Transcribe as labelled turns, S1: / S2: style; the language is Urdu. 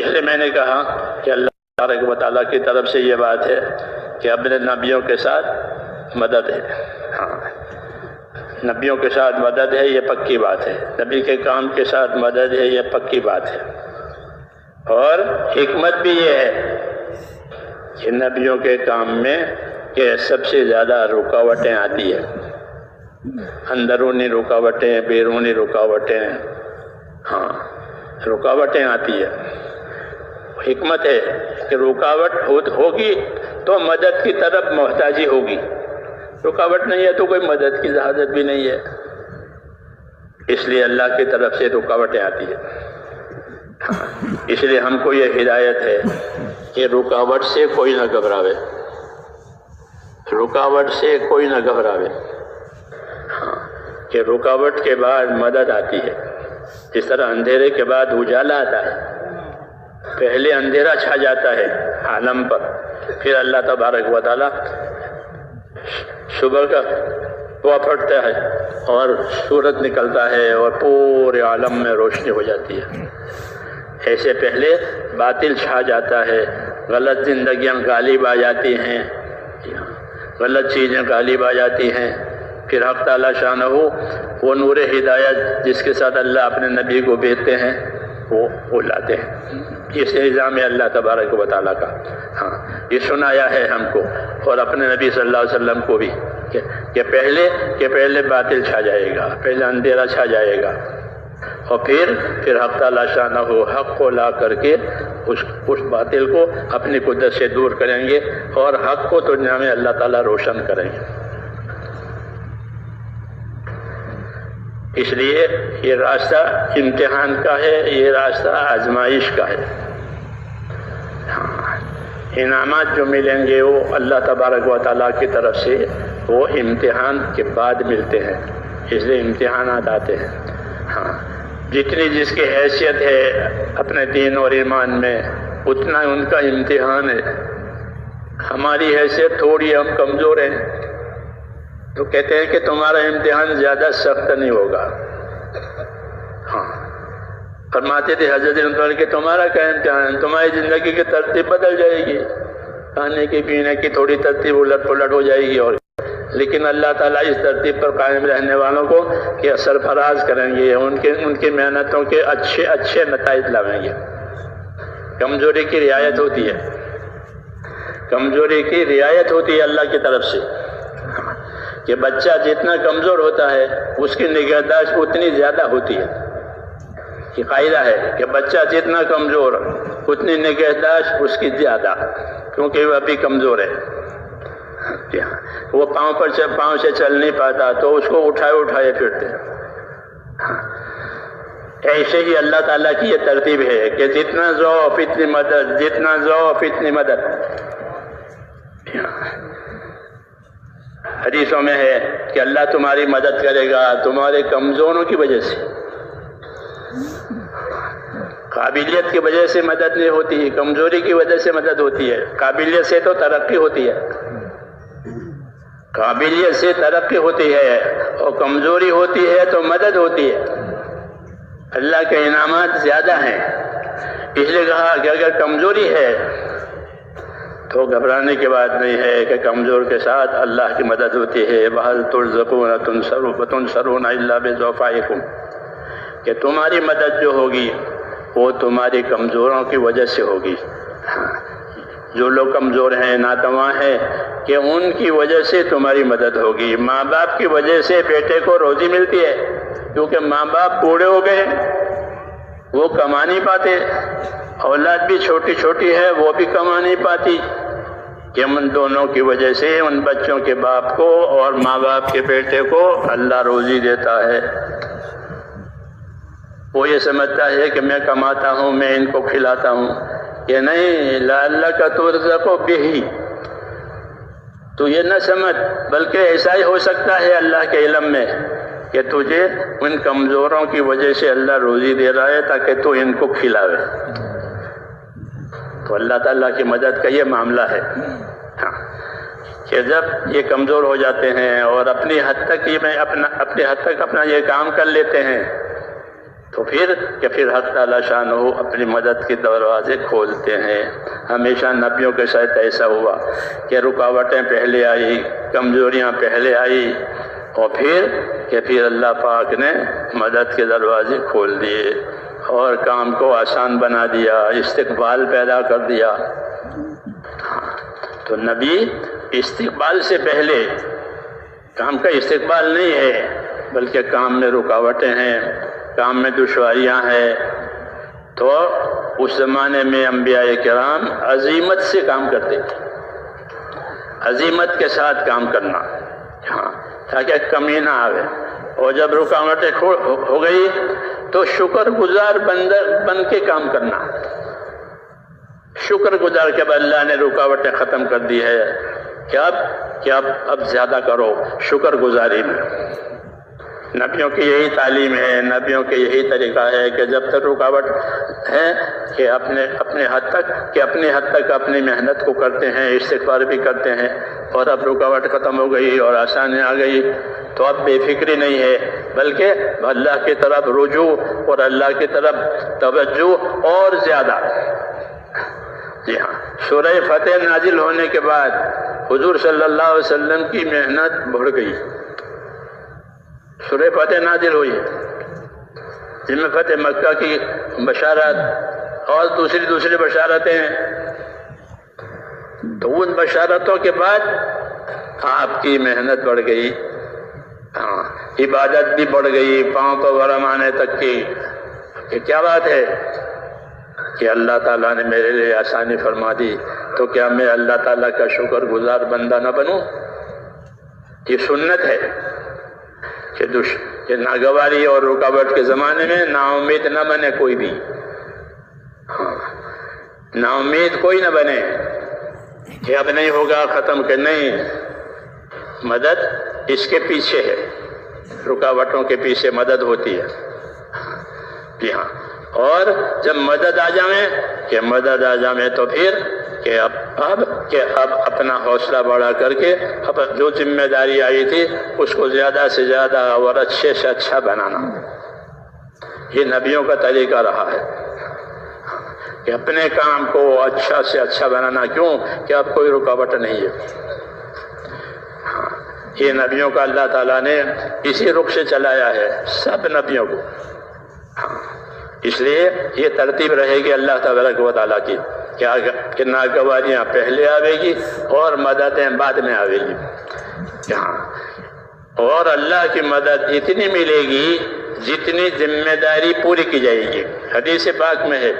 S1: اس لیے میں نے کہا کہ اللہ تبارک و تعالیٰ کی طرف سے یہ بات ہے کہ اپنے نبیوں کے ساتھ مدد ہے. ہاں، نبیوں کے ساتھ مدد ہے، یہ پکی بات ہے. نبی کے کام کے ساتھ مدد ہے، یہ پکی بات ہے. اور حکمت بھی یہ ہے کہ نبیوں کے کام میں کہ سب سے زیادہ رکاوٹیں آتی ہیں، اندرونی رکاوٹیں، بیرونی رکاوٹیں. ہاں، رکاوٹیں آتی ہیں. حکمت ہے کہ رکاوٹ ہوگی تو مدد کی طرف محتاجی ہوگی. رکاوٹ نہیں ہے تو کوئی مدد کی ضرورت بھی نہیں ہے. اس لیے اللہ کی طرف سے رکاوٹیں آتی ہیں. اس لیے ہم کو یہ ہدایت ہے کہ رکاوٹ سے کوئی نہ گھبراوے، رکاوٹ سے کوئی نہ گھبراوے. ہاں، کہ رکاوٹ کے بعد مدد آتی ہے. جس طرح اندھیرے کے بعد اجالا آتا ہے، پہلے اندھیرا چھا جاتا ہے عالم پر، پھر اللہ تبارک و تعالیٰ صبح کا وہ پھٹتا ہے اور سورج نکلتا ہے اور پورے عالم میں روشنی ہو جاتی ہے. ایسے پہلے باطل چھا جاتا ہے، غلط زندگیاں غالب آ جاتی ہیں، غلط چیزیں غالب آ جاتی ہیں. پھر حق تعالیٰ شانہ وہ نور ہدایت جس کے ساتھ اللہ اپنے نبی کو بھیجتے ہیں وہ لاتے ہیں. اس نظام ہے اللہ تبارک و تعالیٰ کا. ہاں، یہ سنایا ہے ہم کو اور اپنے نبی صلی اللہ علیہ وسلم کو بھی کہ پہلے باطل چھا جائے گا، پہلے اندھیرا چھا جائے گا، اور پھر حق تعالیٰ شانہ حق کو لا کر کے اس باطل کو اپنی قدرت سے دور کریں گے اور حق کو دنیا میں اللہ تعالیٰ روشن کریں گے. اس لیے یہ راستہ امتحان کا ہے، یہ راستہ آزمائش کا ہے. ہاں، انعامات جو ملیں گے وہ اللہ تبارک و تعالیٰ کی طرف سے وہ امتحان کے بعد ملتے ہیں. اس لیے امتحانات آتے ہیں. ہاں، جتنی جس کی حیثیت ہے اپنے دین اور ایمان میں اتنا ان کا امتحان ہے. ہماری حیثیت تھوڑی، ہم کمزور ہیں تو کہتے ہیں کہ تمہارا امتحان زیادہ سخت نہیں ہوگا. ہاں، فرماتے تھے حضرت عمر کہ تمہارا کیا امتحان، تمہاری زندگی کی ترتیب بدل جائے گی، کھانے کی پینے کی تھوڑی ترتیب الٹ پلٹ ہو جائے گی، اور لیکن اللہ تعالیٰ اس ترتیب پر قائم رہنے والوں کو کہ سرفراز کریں گے، ان کی محنتوں کے اچھے نتائج لائیں گے. کمزوری کی رعایت ہوتی ہے، کمزوری کی رعایت ہوتی ہے اللہ کی طرف سے کہ بچہ جتنا کمزور ہوتا ہے اس کی نگہداشت اتنی زیادہ ہوتی ہے. یہ قاعدہ ہے کہ بچہ جتنا کمزور اتنی نگہداشت اس کی زیادہ، کیونکہ وہ ابھی کمزور ہے. وہ پاؤں سے چل نہیں پاتا تو اس کو اٹھائے پھرتے. ایسے ہی اللہ تعالیٰ کی یہ ترتیب ہے کہ جتنا ضعف اتنی مدد، جتنا ضعف اتنی مدد. حدیثوں میں ہے کہ اللہ تمہاری مدد کرے گا تمہارے کمزوروں کی وجہ سے. قابلیت کی وجہ سے مدد نہیں ہوتی، کمزوری کی وجہ سے مدد ہوتی ہے. قابلیت سے تو ترقی ہوتی ہے، قابلیت سے ترقی ہوتی ہے، اور کمزوری ہوتی ہے تو مدد ہوتی ہے. اللہ کے انعامات زیادہ ہیں. اس لیے کہا کہ اگر کمزوری ہے تو گھبرانے کی بات نہیں ہے کہ کمزور کے ساتھ اللہ کی مدد ہوتی ہے. وَهَلْ تُرْزَقُونَ تُنْصَرُونَ إِلَّا بِضُعَفَائِكُمْ، کہ تمہاری مدد جو ہوگی وہ تمہاری کمزوروں کی وجہ سے ہوگی. جو لوگ کمزور ہیں، ناتواں ہیں، کہ ان کی وجہ سے تمہاری مدد ہوگی. ماں باپ کی وجہ سے بیٹے کو روزی ملتی ہے، کیونکہ ماں باپ بوڑھے ہو گئے وہ کما نہیں پاتے. اولاد بھی چھوٹی چھوٹی ہے وہ بھی کما نہیں پاتی، کہ ان دونوں کی وجہ سے ان بچوں کے باپ کو اور ماں باپ کے بیٹے کو اللہ روزی دیتا ہے. وہ یہ سمجھتا ہے کہ میں کماتا ہوں، میں ان کو کھلاتا ہوں، کہ نہیں، لعلک ترزق بہ. تو یہ نہ سمجھ، بلکہ ایسا ہی ہو سکتا ہے اللہ کے علم میں کہ تجھے ان کمزوروں کی وجہ سے اللہ روزی دے رہا ہے تاکہ تو ان کو کھلاوے. تو اللہ تعالیٰ کی مدد کا یہ معاملہ ہے. ہاں، کہ جب یہ کمزور ہو جاتے ہیں اور اپنی حد تک اپنا یہ کام کر لیتے ہیں تو پھر حق تعالی شانہ اپنی مدد کے دروازے کھولتے ہیں۔ ہمیشہ نبیوں کے ساتھ ایسا ہوا کہ رکاوٹیں پہلے آئی، کمزوریاں پہلے آئی، اور پھر اللہ پاک نے مدد کے دروازے کھول دیے اور کام کو آسان بنا دیا، استقبال پیدا کر دیا۔ تو نبی استقبال سے پہلے کام کا استقبال نہیں ہے، بلکہ کام میں رکاوٹیں ہیں، کام میں دشواریاں ہیں، تو اس زمانے میں انبیاء کرام عزیمت سے کام کرتے تھے، عزیمت کے ساتھ کام کرنا، تاکہ کمی نہ آئے۔ اور جب رکاوٹیں ہو گئی تو شکر گزار بن کے کام کرنا، شکر گزار کے بعد اللہ نے رکاوٹیں ختم کر دی ہے کہ اب زیادہ کرو شکر گزاری میں۔ نبیوں کی یہی تعلیم ہے، نبیوں کے یہی طریقہ ہے کہ جب تک رکاوٹ ہے کہ اپنے حد تک اپنی محنت کو کرتے ہیں، استغفار بھی کرتے ہیں، اور اب رکاوٹ ختم ہو گئی اور آسانی آ گئی تو اب بے فکری نہیں ہے، بلکہ اللہ کی طرف رجوع اور اللہ کی طرف توجہ اور زیادہ۔ جی ہاں، سورہ فتح نازل ہونے کے بعد حضور صلی اللہ علیہ وسلم کی محنت بڑھ گئی۔ سورہ فتح نازل ہوئی، جن میں فتح مکہ کی بشارت اور دوسری بشارتیں ہیں، تو ان بشارتوں کے بعد آپ کی محنت بڑھ گئی، عبادت بھی بڑھ گئی، پاؤں کو ورم آنے تک کی کہ کیا بات ہے کہ اللہ تعالیٰ نے میرے لیے آسانی فرما دی، تو کیا میں اللہ تعالیٰ کا شکر گزار بندہ نہ بنوں؟ یہ سنت ہے کہ ناگواری اور رکاوٹ کے زمانے میں نا امید نہ بنے کوئی بھی، نا امید کوئی نہ بنے کہ اب نہیں ہوگا، ختم کہ نہیں، مدد اس کے پیچھے ہے، رکاوٹوں کے پیچھے مدد ہوتی ہے۔ جی ہاں، اور جب مدد آ جائے تو پھر کہ اب اپنا حوصلہ بڑھا کر کے اب جو ذمہ داری آئی تھی اس کو زیادہ سے زیادہ اور اچھے سے اچھا بنانا، یہ نبیوں کا طریقہ رہا ہے کہ اپنے کام کو اچھا سے اچھا بنانا۔ کیوں کہ اب کوئی رکاوٹ نہیں ہے۔ یہ نبیوں کا اللہ تعالیٰ نے اسی رخ سے چلایا ہے، سب نبیوں کو۔ اس لیے یہ ترتیب رہے گی اللہ تبارک و تعالیٰ کی کہ ناگواریاں پہلے آوے گی اور مددیں بعد میں آوے گی۔ اور اللہ کی مدد اتنی ملے گی جتنی ذمہ داری پوری کی جائے گی۔ حدیث پاک میں ہے